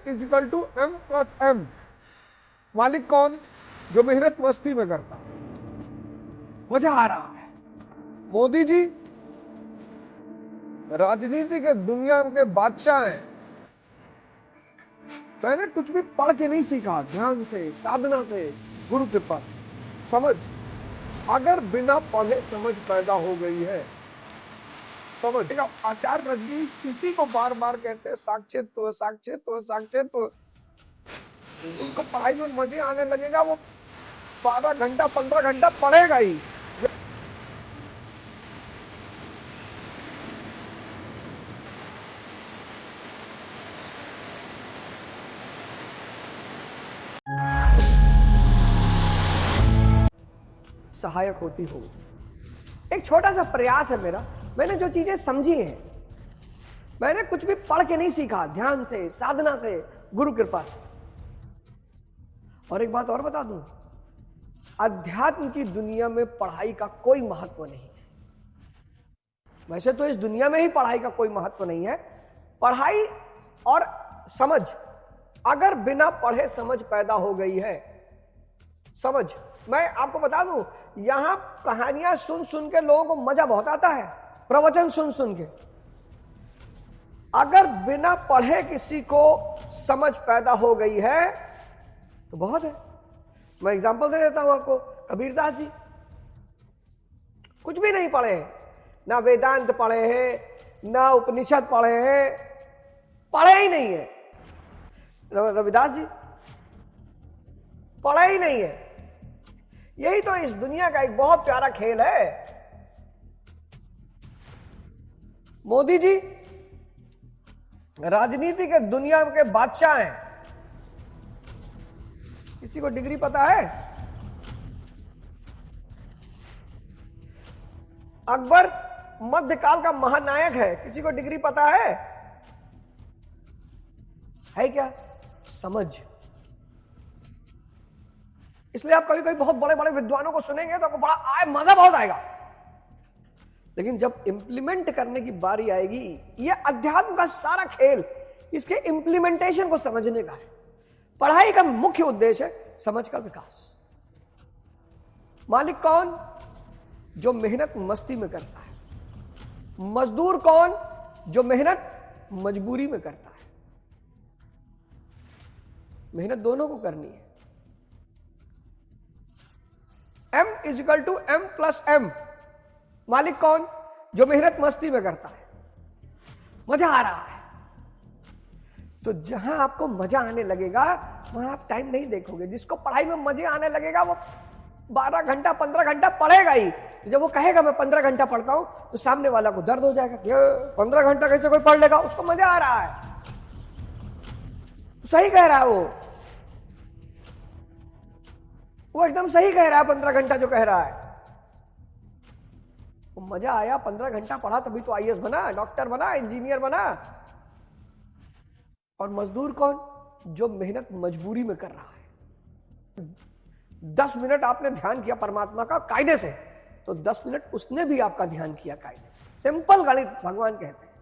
Is equal to M plus M. मालिक कौन? जो मेहनत मस्ती में करता। मजा आ रहा है। मोदी जी राजनीति के दुनिया के बादशाह हैं। मैंने कुछ भी पढ़ के नहीं सीखा, ध्यान से, साधना से, गुरु कृपा। समझ, अगर बिना पढ़े समझ पैदा हो गई है, समझ। आचार्य रजनीश किसी को बार बार कहते हैं साक्षित्व साक्षित्व साक्षित्व। उनको पढ़ाई में मजे आने लगेगा, वो 12 घंटा 15 घंटा पढ़ेगा ही। सहायक होती हो। एक छोटा सा प्रयास है मेरा। मैंने जो चीजें समझी हैं, मैंने कुछ भी पढ़ के नहीं सीखा, ध्यान से, साधना से, गुरु कृपा से। और एक बात और बता दूं, अध्यात्म की दुनिया में पढ़ाई का कोई महत्व नहीं है। वैसे तो इस दुनिया में ही पढ़ाई का कोई महत्व नहीं है। पढ़ाई और समझ, अगर बिना पढ़े समझ पैदा हो गई है, समझ। मैं आपको बता दूं, यहां कहानियां सुन सुन के लोगों को मजा बहुत आता है, प्रवचन सुन सुन के। अगर बिना पढ़े किसी को समझ पैदा हो गई है तो बहुत है। मैं एग्जांपल दे देता हूं आपको। कबीरदास जी कुछ भी नहीं पढ़े हैं, ना वेदांत पढ़े हैं, ना उपनिषद पढ़े हैं, पढ़े ही नहीं है। रविदास जी पढ़े ही नहीं है। यही तो इस दुनिया का एक बहुत प्यारा खेल है। मोदी जी राजनीति के दुनिया के बादशाह हैं। किसी को डिग्री पता है? अकबर मध्यकाल का महानायक है। किसी को डिग्री पता है? है क्या? समझ। इसलिए आप कभी कभी बहुत बड़े बड़े विद्वानों को सुनेंगे तो आपको बड़ा मजा बहुत आएगा, लेकिन जब इंप्लीमेंट करने की बारी आएगी, यह अध्यात्म का सारा खेल इसके इंप्लीमेंटेशन को समझने का है। पढ़ाई का मुख्य उद्देश्य है समझ का विकास। मालिक कौन? जो मेहनत मस्ती में करता है। मजदूर कौन? जो मेहनत मजबूरी में करता है। मेहनत दोनों को करनी है। M is equal to M plus M। मालिक कौन? जो मेहनत मस्ती में करता है। मजा आ रहा है। तो जहां आपको मजा आने लगेगा वहां आप टाइम नहीं देखोगे। जिसको पढ़ाई में मजे आने लगेगा वो 12 घंटा 15 घंटा पढ़ेगा ही। जब वो कहेगा मैं 15 घंटा पढ़ता हूं तो सामने वाला को दर्द हो जाएगा, 15 घंटा कैसे कोई पढ़ लेगा? उसको मजा आ रहा है, सही कह रहा है वो एकदम सही कह रहा है। 15 घंटा जो कह रहा है वो मजा आया। 15 घंटा पढ़ा तभी तो IAS बना, डॉक्टर बना, इंजीनियर बना। और मजदूर कौन? जो मेहनत मजबूरी में कर रहा है। 10 मिनट आपने ध्यान किया परमात्मा का कायदे से, तो 10 मिनट उसने भी आपका ध्यान किया कायदे से। सिंपल गणित भगवान कहते हैं,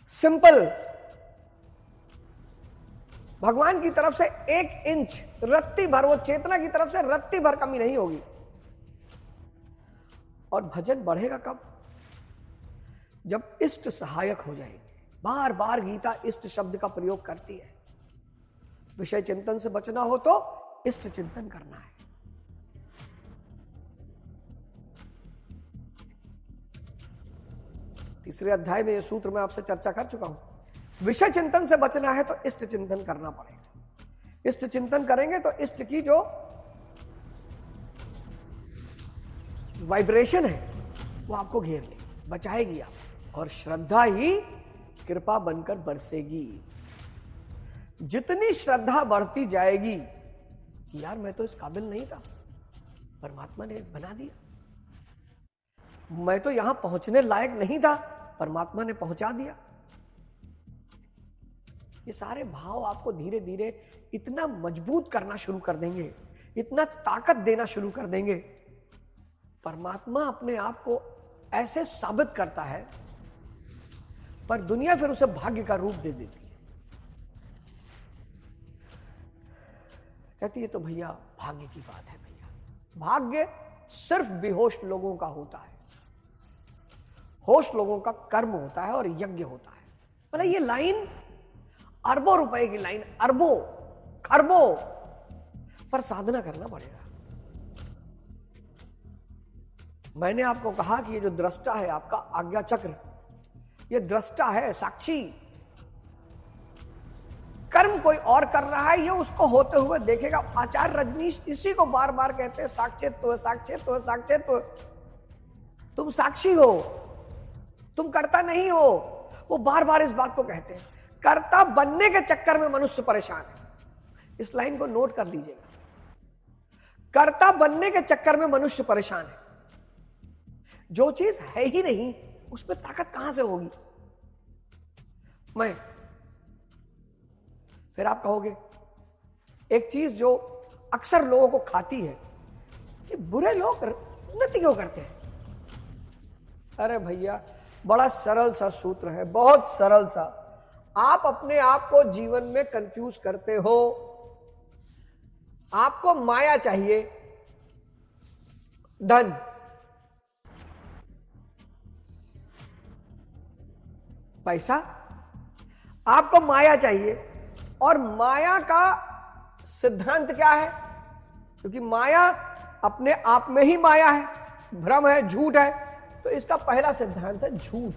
सिंपल। भगवान की तरफ से 1 इंच रत्ती भर, वो चेतना की तरफ से रत्ती भर कमी नहीं होगी। और भजन बढ़ेगा कब? जब इष्ट सहायक हो जाएंगे। बार बार गीता इष्ट शब्द का प्रयोग करती है। विषय चिंतन से बचना हो तो इष्ट चिंतन करना है। तीसरे अध्याय में यह सूत्र मैं आपसे चर्चा कर चुका हूं। विषय चिंतन से बचना है तो इष्ट चिंतन करना पड़ेगा। इष्ट चिंतन करेंगे तो इष्ट की जो वाइब्रेशन है वो आपको घेर ले, बचाएगी आप। और श्रद्धा ही कृपा बनकर बरसेगी। जितनी श्रद्धा बढ़ती जाएगी कि यार मैं तो इस काबिल नहीं था, परमात्मा ने बना दिया। मैं तो यहां पहुंचने लायक नहीं था, परमात्मा ने पहुंचा दिया। ये सारे भाव आपको धीरे धीरे इतना मजबूत करना शुरू कर देंगे, इतना ताकत देना शुरू कर देंगे। परमात्मा अपने आप को ऐसे साबित करता है, पर दुनिया फिर उसे भाग्य का रूप दे देती है। कहती है तो भैया भाग्य की बात है भैया, भाग्य सिर्फ बेहोश लोगों का होता है, होश लोगों का कर्म होता है और यज्ञ होता है। मतलब ये लाइन अरबों रुपए की लाइन, अरबों खरबों, पर साधना करना पड़ेगा। मैंने आपको कहा कि ये जो दृष्टा है आपका आज्ञा चक्र, ये दृष्टा है, साक्षी। कर्म कोई और कर रहा है, ये उसको होते हुए देखेगा। आचार्य रजनीश इसी को बार बार कहते हैं, साक्षित्व साक्षित्व साक्षित्व। तुम साक्षी हो, तुम कर्ता नहीं हो। वो बार बार इस बात को कहते हैं। कर्ता बनने के चक्कर में मनुष्य परेशान है। इस लाइन को नोट कर लीजिएगा। कर्ता बनने के चक्कर में मनुष्य परेशान है। जो चीज है ही नहीं उसमें ताकत कहां से होगी। मैं फिर आप कहोगे एक चीज जो अक्सर लोगों को खाती है कि बुरे लोग उन्नति क्यों करते हैं। अरे भैया बड़ा सरल सा सूत्र है, बहुत सरल सा। आप अपने आप को जीवन में कंफ्यूज करते हो। आपको माया चाहिए, धन, पैसा, आपको माया चाहिए। और माया का सिद्धांत क्या है? क्योंकि माया अपने आप में ही माया है, भ्रम है, झूठ है। तो इसका पहला सिद्धांत है झूठ।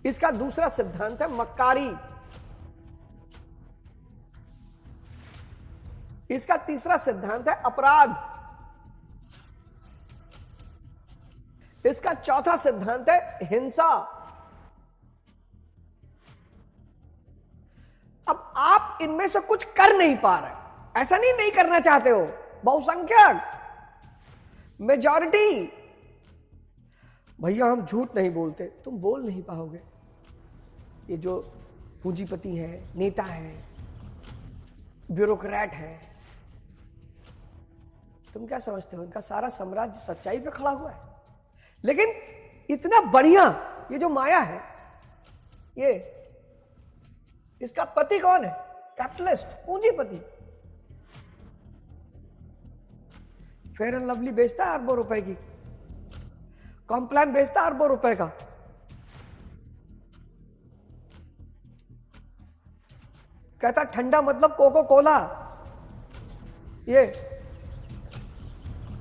इसका दूसरा सिद्धांत है मक्कारी। इसका तीसरा सिद्धांत है अपराध। इसका चौथा सिद्धांत है हिंसा। अब आप इनमें से कुछ कर नहीं पा रहे। ऐसा नहीं करना चाहते हो, बहुसंख्यक, मेजॉरिटी। भैया हम झूठ नहीं बोलते, तुम बोल नहीं पाओगे। ये जो पूंजीपति है, नेता है, ब्यूरोक्रेट है, तुम क्या समझते हो इनका सारा साम्राज्य सच्चाई पे खड़ा हुआ है। लेकिन इतना बढ़िया ये जो माया है, ये इसका पति कौन है? कैपिटलिस्ट, पूंजीपति। फेयर एंड लवली बेचता है अरबों रुपए की, कॉम्प्लान बेचता है अरबों रुपए का। कहता ठंडा मतलब कोको कोला। ये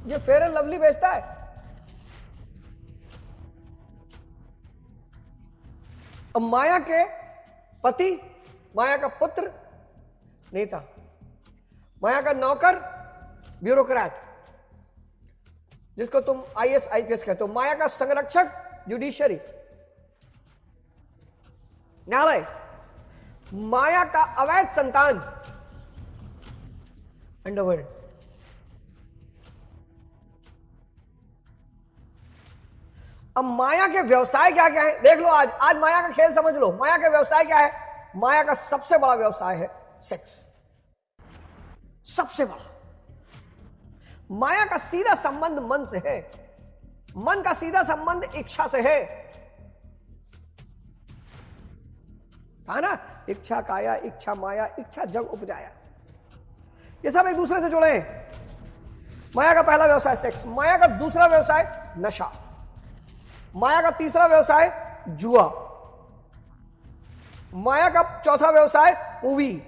फेयर एंड लवली बेचता है। अब माया के पति, माया का पुत्र नेता, माया का नौकर ब्यूरोक्रेट, जिसको तुम आईएएस आईपीएस कहते हो, माया का संरक्षक जुडिशरी, न्यायालय, माया का अवैध संतान अंडरवर्ल्ड। अब माया के व्यवसाय क्या क्या है देख लो। आज माया का खेल समझ लो। माया का व्यवसाय क्या है? माया का सबसे बड़ा व्यवसाय है सेक्स, सबसे बड़ा। माया का सीधा संबंध मन से है, मन का सीधा संबंध इच्छा से है। कहा ना, इच्छा काया, इच्छा माया, इच्छा जग उपजाया। ये सब एक दूसरे से जुड़े हैं। माया का पहला व्यवसाय सेक्स, माया का दूसरा व्यवसाय नशा, माया का तीसरा व्यवसाय जुआ, माया का चौथा व्यवसाय मूवी,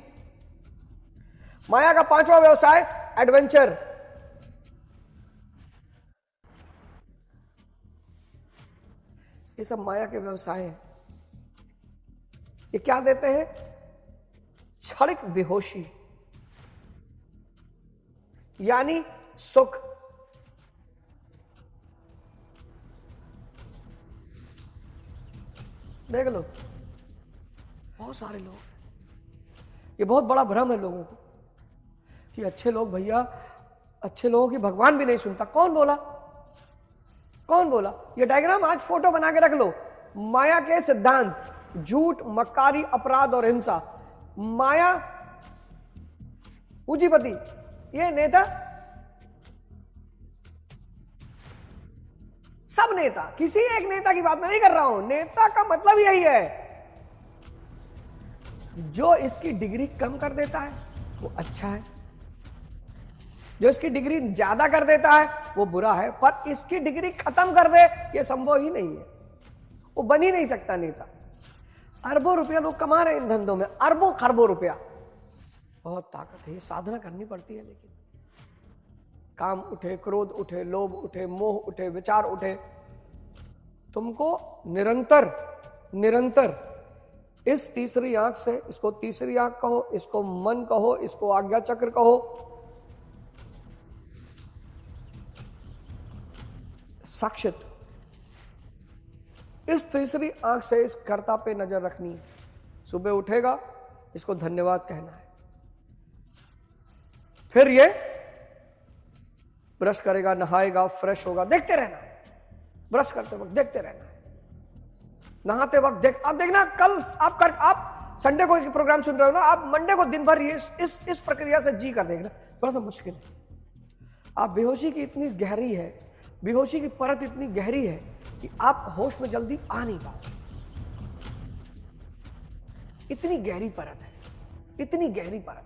माया का पांचवा व्यवसाय एडवेंचर। ये सब माया के व्यवसाय हैं। ये क्या देते हैं? क्षणिक बेहोशी, यानी सुख। देख लो बहुत सारे लोग, ये बहुत बड़ा भ्रम है लोगों को कि अच्छे लोग, भैया अच्छे लोगों की भगवान भी नहीं सुनता। कौन बोला? कौन बोला? ये डायग्राम आज फोटो बना के रख लो। माया के सिद्धांत, झूठ, मक्कारी, अपराध और हिंसा। माया, पूंजीपति, ये नेता, सब नेता। किसी एक नेता की बात मैं नहीं कर रहा हूं, नेता का मतलब यही है। जो इसकी डिग्री कम कर देता है वो अच्छा है, जो इसकी डिग्री ज्यादा कर देता है वो बुरा है, पर इसकी डिग्री खत्म कर दे ये संभव ही नहीं है, वो बन ही नहीं सकता नेता। अरबों रुपया लोग कमा रहे हैं इन धंधों में, अरबों खरबों रुपया। बहुत ताकत है, ये साधना करनी पड़ती है। लेकिन काम उठे, क्रोध उठे, लोभ उठे, मोह उठे, विचार उठे, तुमको निरंतर निरंतर इस तीसरी आंख से, इसको तीसरी आंख कहो, इसको मन कहो, इसको आज्ञा चक्र कहो, साक्षित इस तीसरी आंख से इस कर्ता पे नजर रखनी है। सुबह उठेगा, इसको धन्यवाद कहना है, फिर ये ब्रश करेगा, नहाएगा, फ्रेश होगा, देखते रहना है, ब्रश करते वक्त देखते रहना है, नहाते वक्त देख। आप देखना, कल आप संडे को प्रोग्राम सुन रहे हो ना, आप मंडे को दिन भर ये इस प्रक्रिया से जी कर देखना, थोड़ा सा मुश्किल है। आप बेहोशी की इतनी गहरी है, बेहोशी की परत इतनी गहरी है कि आप होश में जल्दी आ नहीं पाते। इतनी गहरी परत है, इतनी गहरी परत।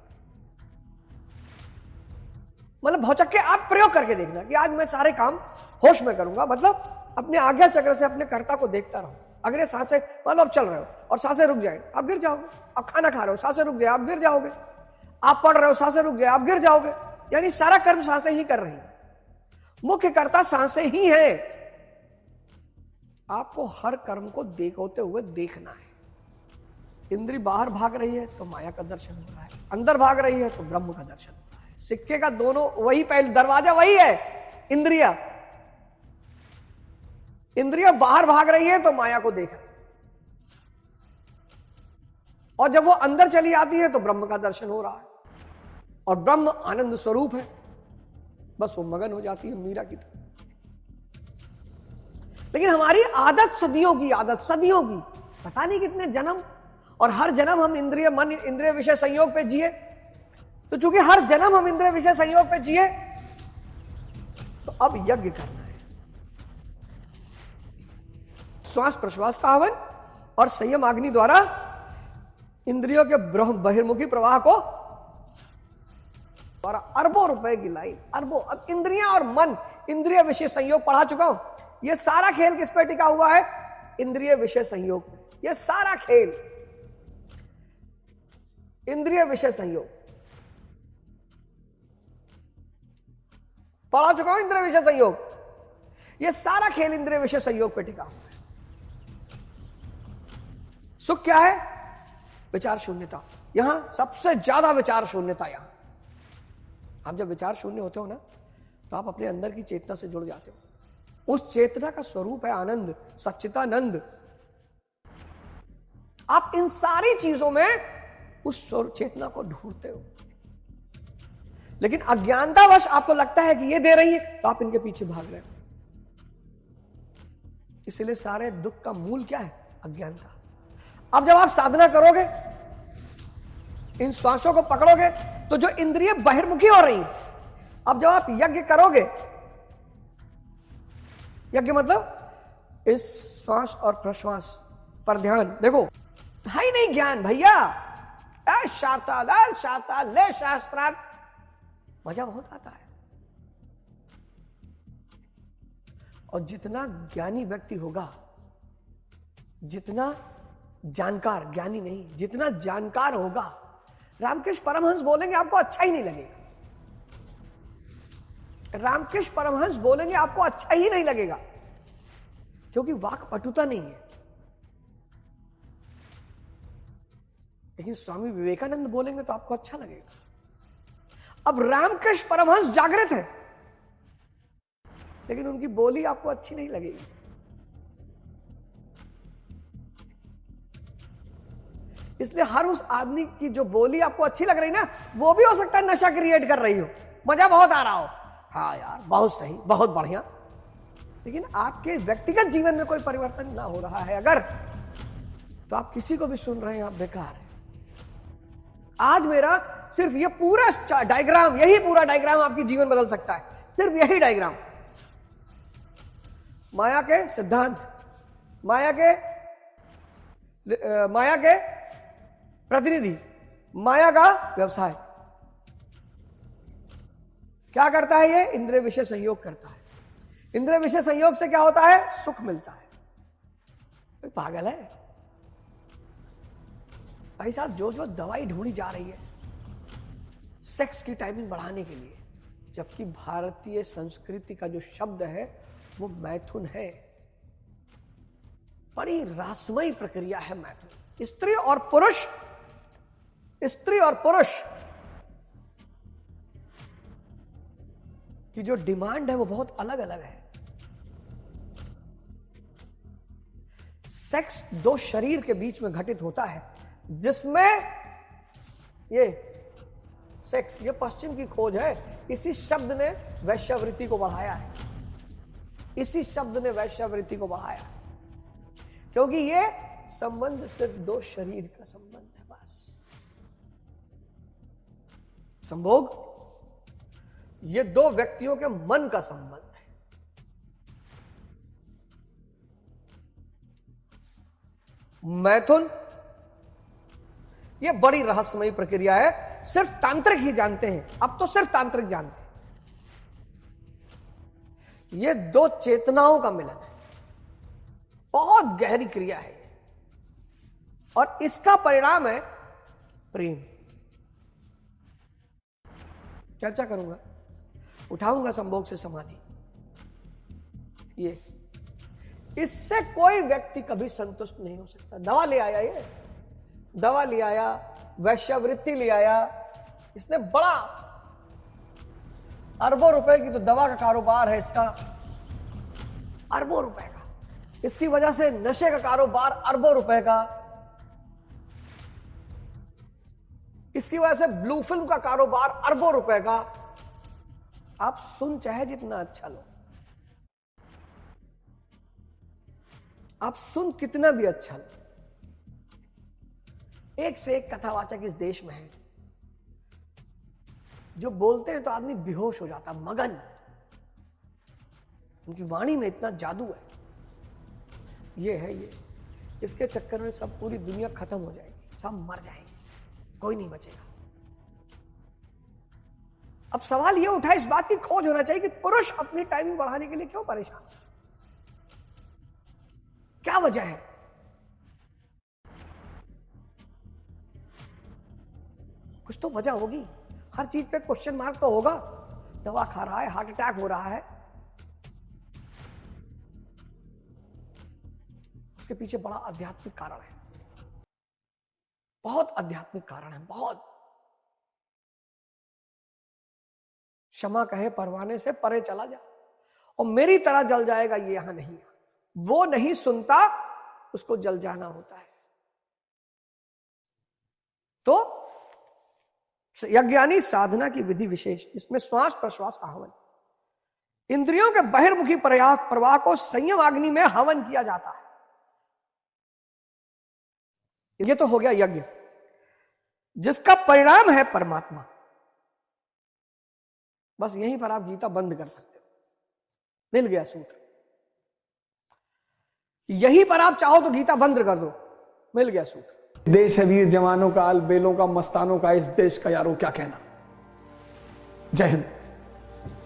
मतलब भौचक्के आप प्रयोग करके देखना कि आज मैं सारे काम होश में करूंगा, मतलब अपने आज्ञा चक्र से अपने कर्ता को देखता रहूं। अगर ये सांसें, मतलब आप चल रहे हो और सांसें रुक जाए, आप गिर जाओगे। आप खाना खा रहे हो, सांसें रुक जाए, आप गिर जाओगे। आप पढ़ रहे हो, सांसें रुक जाए, आप गिर जाओगे। यानी सारा कर्म सांसें ही कर रही है, मुख्य कर्ता सांसें ही है। आपको हर कर्म को होते हुए देखना है। इंद्री बाहर भाग रही है तो माया का दर्शन हो रहा है, अंदर भाग रही है तो ब्रह्म का दर्शन हो रहा है। सिक्के का दोनों वही, पहले दरवाजा वही है, इंद्रिया। इंद्रिया बाहर भाग रही है तो माया को देख रही है, और जब वो अंदर चली आती है तो ब्रह्म का दर्शन हो रहा है। और ब्रह्म आनंद स्वरूप है, बस वो मगन हो जाती है मीरा की तरह। लेकिन हमारी आदत सदियों की, आदत सदियों की, पता नहीं कितने जन्म, और हर जन्म हम इंद्रिय मन इंद्रिय विषय संयोग पे जिए। तो चूंकि हर जन्म हम इंद्रिय विषय संयोग पे जिए, तो अब यज्ञ करना है। श्वास प्रश्वास का हवन और संयम अग्नि द्वारा इंद्रियों के बहिर्मुखी प्रवाह को, द्वारा अरबों रुपए की लाइन, अरबों। अब इंद्रियां और मन, इंद्रिय विषय संयोग पढ़ा चुका हूं। यह सारा खेल किस पे टिका हुआ है? इंद्रिय विषय संयोग पे। यह सारा खेल इंद्रिय विषय संयोग पढ़ा चुका हूं। इंद्रिय विषय संयोग, यह सारा खेल इंद्रिय विषय संयोग पे टिका हुआ है। सुख क्या है? विचार शून्यता। यहां सबसे ज्यादा विचार शून्यता। यहां आप जब विचार शून्य होते हो ना, तो आप अपने अंदर की चेतना से जुड़ जाते हो। उस चेतना का स्वरूप है आनंद, सच्चिदानंद। आप इन सारी चीजों में उस चेतना को ढूंढते हो, लेकिन अज्ञानतावश आपको लगता है कि ये दे रही है, तो आप इनके पीछे भाग रहे हो। इसलिए सारे दुख का मूल क्या है? अज्ञानता। अब जब आप साधना करोगे, इन श्वासों को पकड़ोगे, तो जो इंद्रिय बहिर्मुखी हो रही, अब जब आप यज्ञ करोगे, यज्ञ मतलब इस श्वास और प्रश्वास पर ध्यान। देखो, है ही नहीं ज्ञान भैया, शास्त्र ले शास्त्रार्थ, मजा बहुत आता है। और जितना ज्ञानी व्यक्ति होगा, जितना जानकार, ज्ञानी नहीं, जितना जानकार होगा, रामकृष्ण परमहंस बोलेंगे आपको अच्छा ही नहीं लगेगा। रामकृष्ण परमहंस बोलेंगे आपको अच्छा ही नहीं लगेगा, क्योंकि वाक पटुता नहीं है। लेकिन स्वामी विवेकानंद बोलेंगे तो आपको अच्छा लगेगा। अब रामकृष्ण परमहंस जागृत है, लेकिन उनकी बोली आपको अच्छी नहीं लगेगी। इसलिए हर उस आदमी की जो बोली आपको अच्छी लग रही ना, वो भी हो सकता है नशा क्रिएट कर रही हो, मजा बहुत आ रहा हो, हाँ यार बहुत सही, बहुत बढ़िया, लेकिन आपके व्यक्तिगत जीवन में कोई परिवर्तन ना हो रहा है अगर, तो आप किसी को भी सुन रहे हैं, आप बेकार है। आज मेरा सिर्फ ये पूरा डायग्राम, यही पूरा डायग्राम आपकी जीवन बदल सकता है। सिर्फ यही डायग्राम, माया के सिद्धांत, माया के प्रतिनिधि, माया का व्यवसाय। क्या करता है ये? इंद्रिय विषय संयोग करता है। इंद्रिय विषय संयोग से क्या होता है? सुख मिलता है। कोई पागल है भाई साहब? जो जो दवाई ढूंढी जा रही है सेक्स की टाइमिंग बढ़ाने के लिए, जबकि भारतीय संस्कृति का जो शब्द है वो मैथुन है। बड़ी रासमयी प्रक्रिया है मैथुन। स्त्री और पुरुष, स्त्री और पुरुष की जो डिमांड है वो बहुत अलग अलग है। सेक्स दो शरीर के बीच में घटित होता है, जिसमें ये सेक्स, ये पश्चिम की खोज है। इसी शब्द ने वैश्यावृत्ति को बढ़ाया है। इसी शब्द ने वैश्यावृत्ति को बढ़ाया, क्योंकि ये संबंध सिर्फ दो शरीर का संबंध है बस। संभोग ये दो व्यक्तियों के मन का संबंध है। मैथुन ये बड़ी रहस्यमयी प्रक्रिया है, सिर्फ तांत्रिक ही जानते हैं। अब तो सिर्फ तांत्रिक जानते हैं। ये दो चेतनाओं का मिलन है, बहुत गहरी क्रिया है और इसका परिणाम है प्रेम। चर्चा करूंगा, उठाऊंगा संभोग से समाधि। ये इससे कोई व्यक्ति कभी संतुष्ट नहीं हो सकता। दवा ले आया, ये दवा ले आया, वैश्यावृत्ति ले आया, इसने बड़ा अरबों रुपए की तो दवा का कारोबार है इसका, अरबों रुपए का। इसकी वजह से नशे का कारोबार अरबों रुपए का, इसकी वजह से ब्लू फिल्म का कारोबार अरबों रुपए का। आप सुन चाहे जितना अच्छा लो, आप सुन कितना भी अच्छा लो, एक से एक कथावाचक इस देश में है जो बोलते हैं तो आदमी बेहोश हो जाता, मगन। उनकी वाणी में इतना जादू है। ये है ये, इसके चक्कर में सब पूरी दुनिया खत्म हो जाएगी, सब मर जाएंगे, कोई नहीं बचेगा। अब सवाल ये उठा, इस बात की खोज होना चाहिए कि पुरुष अपनी टाइमिंग बढ़ाने के लिए क्यों परेशान, क्या वजह है? कुछ तो वजह होगी, हर चीज पे क्वेश्चन मार्क तो होगा। दवा खा रहा है, हार्ट अटैक हो रहा है, उसके पीछे बड़ा आध्यात्मिक कारण है, बहुत आध्यात्मिक कारण है, बहुत। क्षमा कहे परवाने से परे चला जा, और मेरी तरह जल जाएगा, ये यहां नहीं है। वो नहीं सुनता, उसको जल जाना होता है। तो यज्ञानी साधना की विधि विशेष, इसमें श्वास प्रश्वास का हवन, इंद्रियों के बहिर्मुखी प्रवाह को संयम अग्नि में हवन किया जाता है। ये तो हो गया यज्ञ, जिसका परिणाम है परमात्मा। बस यहीं पर आप गीता बंद कर सकते हो, मिल गया सूत्र। यहीं पर आप चाहो तो गीता बंद कर दो, मिल गया सूत्र। देश है वीर जवानों का, बेलों का, मस्तानों का, इस देश का यारों क्या कहना। जय हिंद।